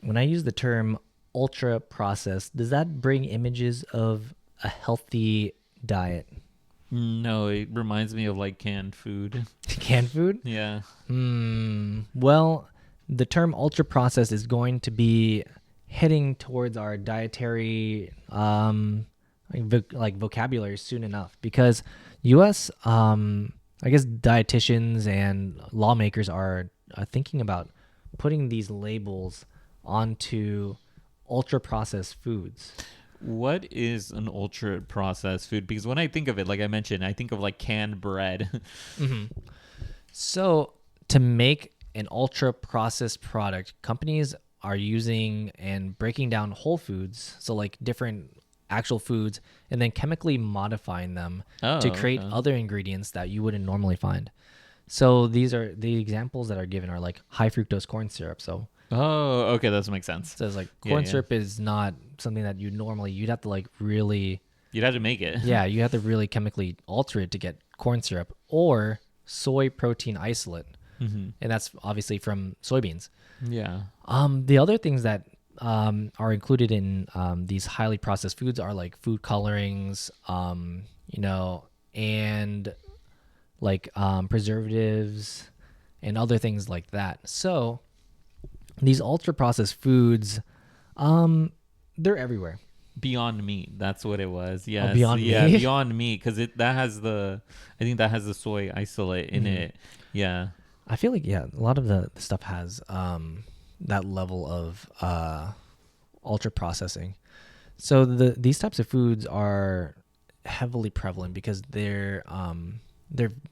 when I use the term ultra processed, does that bring images of a healthy diet? No, it reminds me of like canned food. Canned food? Yeah. Well, the term ultra processed is going to be heading towards our dietary like vocabulary soon enough, because U.S. I guess dietitians and lawmakers are thinking about putting these labels onto ultra processed foods. What is an ultra processed food? Because when I think of it, like I mentioned, I think of like canned bread. So to make an ultra processed product, companies are using and breaking down whole foods, so like different actual foods, and then chemically modifying them to Oh, create okay. other ingredients that you wouldn't normally find. So these are the examples that are given are like high fructose corn syrup. So Oh, okay, that makes sense. it says like Yeah, corn yeah. syrup is not something that you'd have to like really, You'd have to make it. yeah, you have to really chemically alter it to get corn syrup, or soy protein isolate. And that's obviously from soybeans. Yeah. The other things that are included in these highly processed foods are like food colorings, and like preservatives and other things like that. So these ultra processed foods, they're everywhere. Beyond Meat, that's what it was. Yes, Beyond yeah, Meat? Beyond Meat, because I think that has the soy isolate in it. Yeah, I feel like, yeah, a lot of the stuff has that level of ultra processing. So these types of foods are heavily prevalent because they're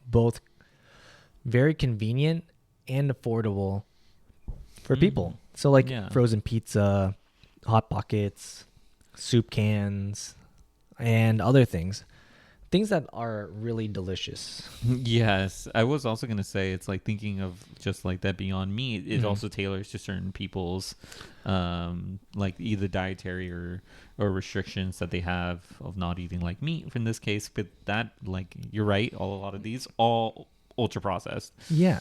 both very convenient and affordable for people. So like Yeah. frozen pizza, hot pockets, soup cans, and other things that are really delicious. Yes, I was also gonna say it's like thinking of just like that Beyond Meat. It also tailors to certain people's, like either dietary or restrictions that they have of not eating like meat in this case. But that, like, you're right. A lot of these all ultra processed. Yeah.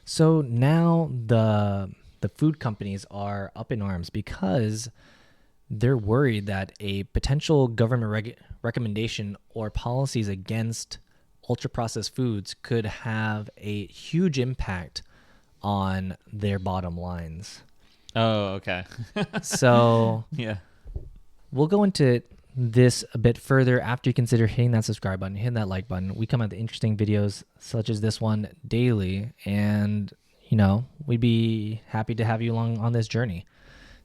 So now the food companies are up in arms because they're worried that a potential government recommendation or policies against ultra processed foods could have a huge impact on their bottom lines. Oh, okay. So Yeah. we'll go into this a bit further after you consider hitting that subscribe button, hitting that like button. We come out with interesting videos such as this one daily, and we'd be happy to have you along on this journey.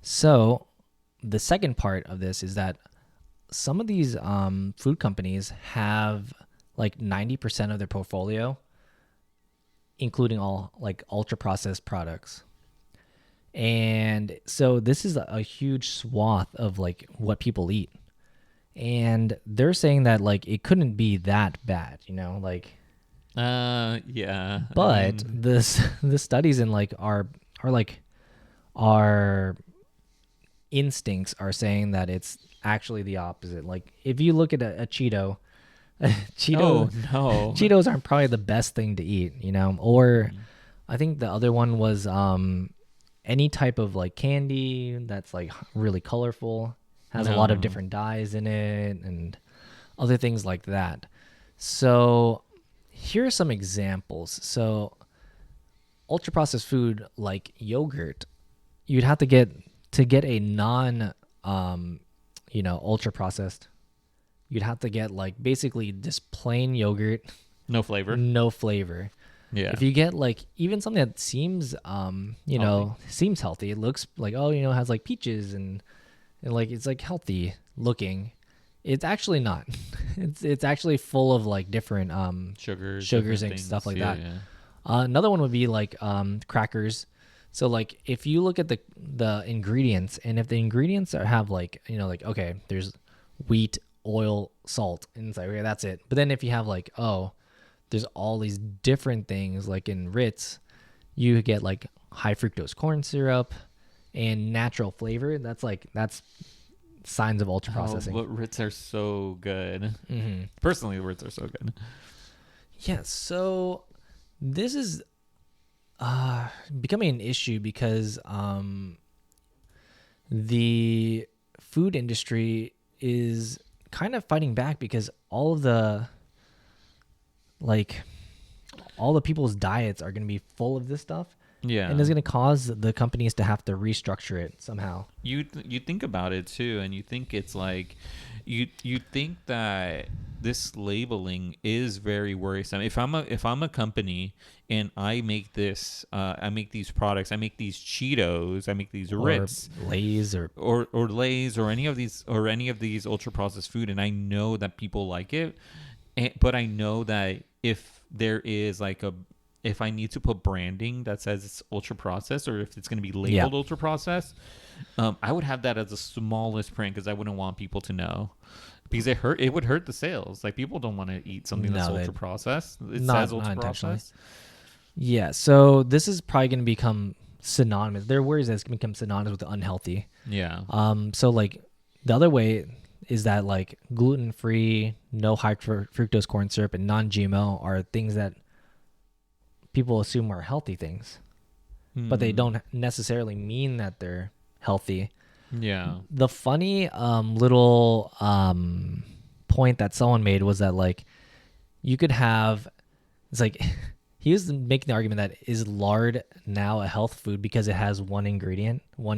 So the second part of this is that some of these food companies have like 90% of their portfolio, including all like ultra processed products. And so this is a huge swath of like what people eat. And they're saying that like it couldn't be that bad, like, Yeah. but the studies in like our instincts are saying that it's actually the opposite. Like if you look at a Cheeto, Oh no. Cheetos aren't probably the best thing to eat, or I think the other one was any type of like candy that's like really colorful, has a lot of No. different dyes in it and other things like that. So here are some examples. So ultra processed food like yogurt, you'd have to get a non ultra processed, you'd have to get like basically just plain yogurt, No flavor. no flavor. Yeah. If you get like even something that seems Healthy. seems healthy, it looks like, has like peaches and like it's like healthy looking, it's actually not. It's actually full of like different Sugars sugars different and things. stuff like Yeah, that. yeah. Another one would be like crackers. So like if you look at the ingredients, and if the ingredients have like like, okay, there's wheat, oil, salt, and it's like, okay, that's it. But then if you have like, there's all these different things, like in Ritz, you get like high fructose corn syrup and natural flavor. That's signs of ultra processing. But Ritz are so good. Personally, Ritz are so good. Yeah, so this is becoming an issue because the food industry is kind of fighting back because like all the people's diets are going to be full of this stuff, Yeah. and it's going to cause the companies to have to restructure it somehow. You think about it too, and you think it's like you think that this labeling is very worrisome. If I'm a company and I make this, I make these products, I make these Cheetos, I make these Or Ritz, Lay's or or Lay's, or any of these ultra processed food, and I know that people like it, but I know that if there is like if I need to put branding that says it's ultra processed, or if it's going to be labeled ultra processed, I would have that as the smallest print because I wouldn't want people to know, because it would hurt the sales. Like, people don't want to eat something that's ultra processed. It says ultra processed. Yeah, so this is probably going to become synonymous. There are words that's going to become synonymous with unhealthy. Yeah. So like the other way is that like gluten-free, no high fructose corn syrup, and non-GMO are things that people assume are healthy things, but they don't necessarily mean that they're healthy. Yeah. The funny little point that someone made was that like you could have, it's like he was making the argument that is lard now a health food because it has one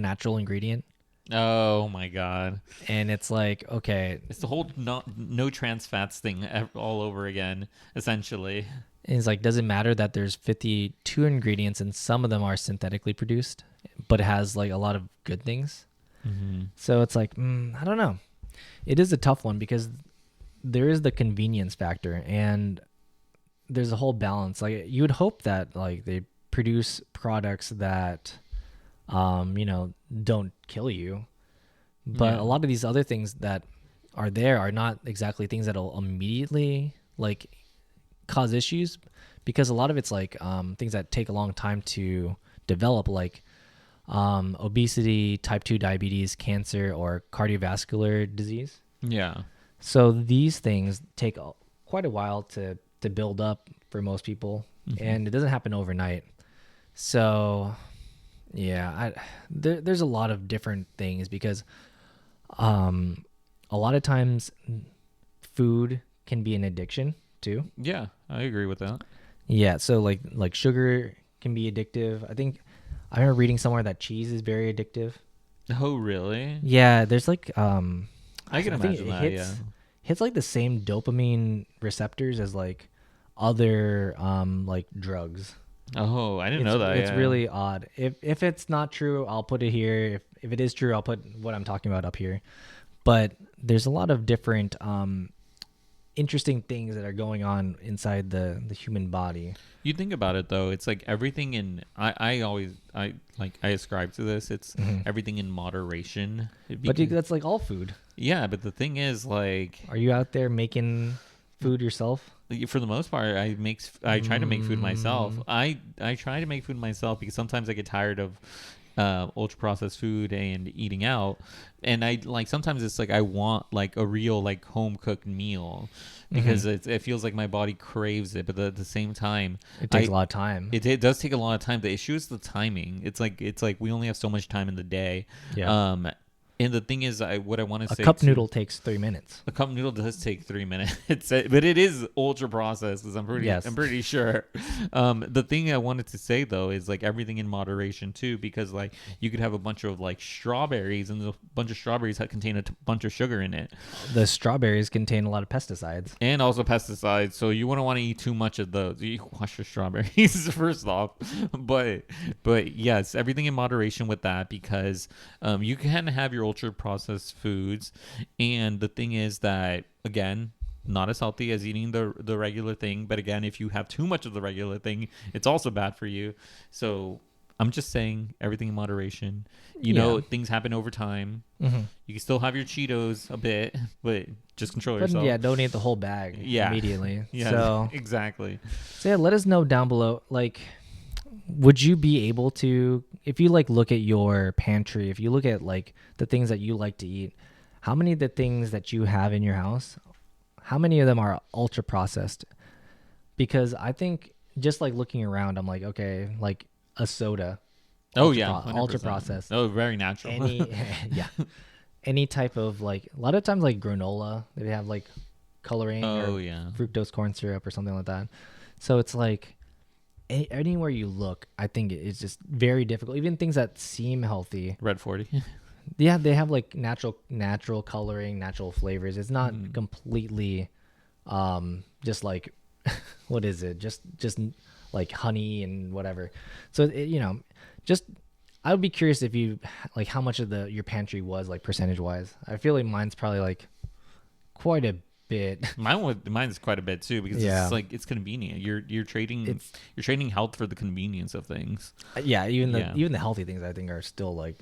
natural ingredient. Oh my God. And it's like, okay, It's the whole no trans fats thing all over again, essentially. and it's like, does it matter that there's 52 ingredients and some of them are synthetically produced, but it has like a lot of good things? Mm-hmm. So it's like, I don't know. It is a tough one because there is the convenience factor and there's a whole balance. Like, you would hope that like they produce products that, don't kill you. But a lot of these other things that are there are not exactly things that'll immediately like cause issues, because a lot of it's like things that take a long time to develop, like obesity, type 2 diabetes, cancer, or cardiovascular disease. Yeah. So these things take quite a while to build up for most people, and it doesn't happen overnight. So yeah, there's a lot of different things because a lot of times food can be an addiction too. Yeah, I agree with that. Yeah, so like sugar can be addictive. I remember reading somewhere that cheese is very addictive. Oh, really? Yeah, there's like I can imagine that. Yeah. hits like the same dopamine receptors as like other like drugs. Oh, I didn't know that. It's really odd. If it's not true, I'll put it here. If it is true, I'll put what I'm talking about up here. But there's a lot of different interesting things that are going on inside the human body. You think about it though, it's like everything in I ascribe to this. It's everything in moderation. But that's like all food. Yeah, but the thing is, like, Are you out there making food yourself? for the most part, I try to make food myself. I try to make food myself because sometimes I get tired of ultra processed food and eating out, and I like sometimes it's like I want like a real like home cooked meal because it feels like my body craves it, but at the same time It takes a lot of time. it does take a lot of time. The issue is the timing. It's like we only have so much time in the day. Yeah. And the thing is, what I want to say, a cup noodle takes 3 minutes. a cup noodle does take 3 minutes, but it is ultra processed. I'm pretty sure. The thing I wanted to say though is like everything in moderation too, because like you could have a bunch of like strawberries, and a bunch of strawberries that contain a bunch of sugar in it. The strawberries contain a lot of pesticides. And also pesticides, so you wouldn't want to eat too much of those. You wash your strawberries first off, but yes, everything in moderation with that, because you can have your ultra processed foods, and the thing is that again, not as healthy as eating the regular thing, but again, if you have too much of the regular thing, it's also bad for you. So I'm just saying everything in moderation. You know, things happen over time. You can still have your Cheetos a bit, but just control yourself. Yeah, don't eat the whole bag immediately. Yeah, so exactly. So yeah, let us know down below. Like, would you be able to, if you like look at your pantry, if you look at like the things that you like to eat, how many of the things that you have in your house, how many of them are ultra processed? Because I think just like looking around, I'm like, okay, like a soda, Oh yeah, ultra 100%. processed. Oh, very natural. Any yeah, any type of like a lot of times like granola, they have like coloring Oh or yeah, fructose corn syrup or something like that. So it's like anywhere you look, I think it's just very difficult. Even things that seem healthy, red 40. yeah, they have like natural coloring, natural flavors. It's not Mhm. completely just like what is it? Just like honey and whatever. So just I would be curious if you like how much of the your pantry was like percentage wise. I feel like mine's probably like quite a bit. Mine's quite a bit too because it's Yeah. like it's convenient. It's you're trading health for the convenience of things. yeah, Yeah. even the healthy things I think are still like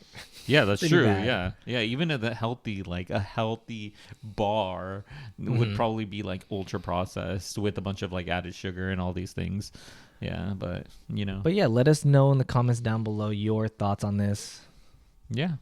Yeah, that's pretty true. bad. Yeah. Yeah, even at the healthy like a healthy bar would Hmm. probably be like ultra processed with a bunch of like added sugar and all these things. Yeah, but But yeah, let us know in the comments down below your thoughts on this. yeah.